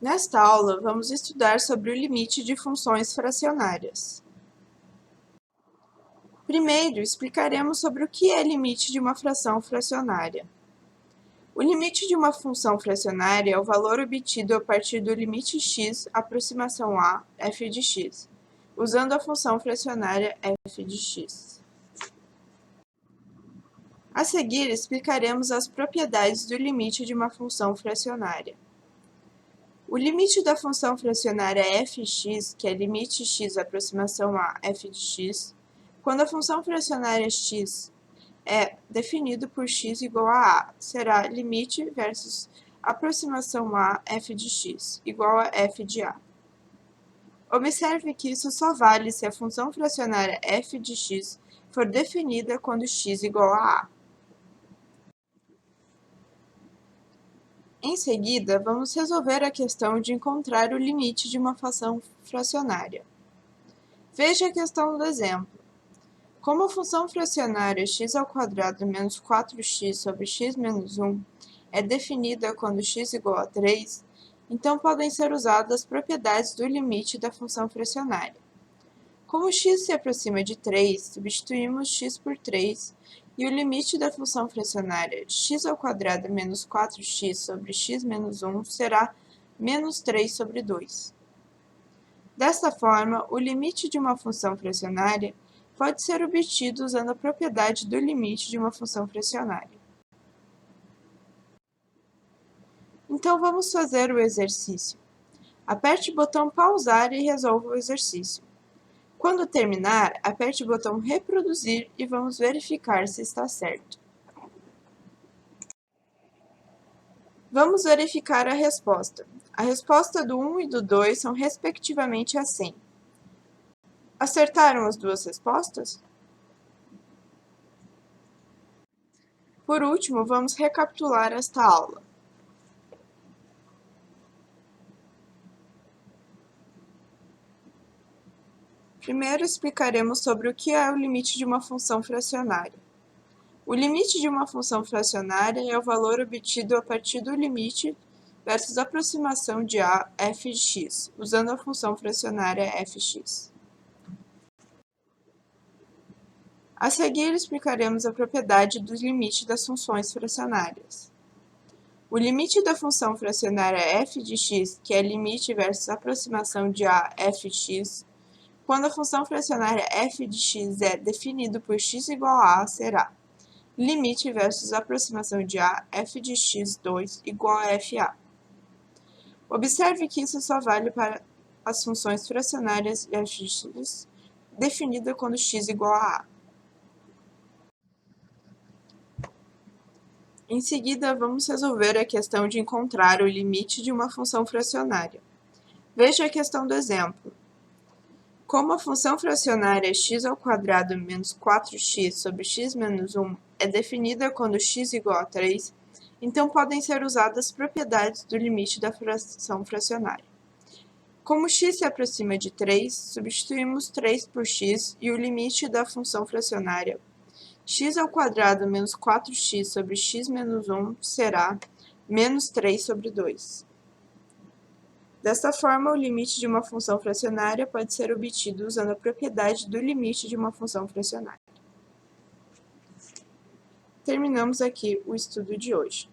Nesta aula, vamos estudar sobre o limite de funções fracionárias. Primeiro, explicaremos sobre o que é limite de uma fração fracionária. O limite de uma função fracionária é o valor obtido a partir do limite x, aproximação a, f de x, usando a função fracionária f de x. A seguir, explicaremos as propriedades do limite de uma função fracionária. O limite da função fracionária fx, que é limite x aproximação a f de x, quando a função fracionária x é definido por x igual a será limite versus aproximação a f de x igual a f de a. Observe que isso só vale se a função fracionária f de x for definida quando x igual a a. Em seguida, vamos resolver a questão de encontrar o limite de uma fração fracionária. Veja a questão do exemplo. Como a função fracionária x² menos 4x sobre x menos 1 é definida quando x igual a 3, então podem ser usadas as propriedades do limite da função fracionária. Como x se aproxima de 3, substituímos x por 3 e o limite da função fracionária x² menos 4x sobre x menos 1 será menos 3 sobre 2. Desta forma, o limite de uma função fracionária pode ser obtido usando a propriedade do limite de uma função fracionária. Então, vamos fazer o exercício. Aperte o botão pausar e resolva o exercício. Quando terminar, aperte o botão reproduzir e vamos verificar se está certo. Vamos verificar a resposta. A resposta do 1 e do 2 são respectivamente a 100. Acertaram as duas respostas? Por último, vamos recapitular esta aula. Primeiro, explicaremos sobre o que é o limite de uma função fracionária. O limite de uma função fracionária é o valor obtido a partir do limite versus aproximação de a f de x, usando a função fracionária fx. A seguir, explicaremos a propriedade do limite das funções fracionárias. O limite da função fracionária f de x, que é limite versus aproximação de a f de x, quando a função fracionária f de x é definido por x igual a a, será limite versus aproximação de a f de x2 igual a fa. Observe que isso só vale para as funções fracionárias f de x definida quando x igual a a. Em seguida, vamos resolver a questão de encontrar o limite de uma função fracionária. Veja a questão do exemplo. Como a função fracionária x² menos 4x sobre x menos 1 é definida quando x igual a 3, então podem ser usadas as propriedades do limite da fração fracionária. Como x se aproxima de 3, substituímos 3 por x e o limite da função fracionária x² menos 4x sobre x menos 1 será menos 3 sobre 2. Desta forma, o limite de uma função fracionária pode ser obtido usando a propriedade do limite de uma função fracionária. Terminamos aqui o estudo de hoje.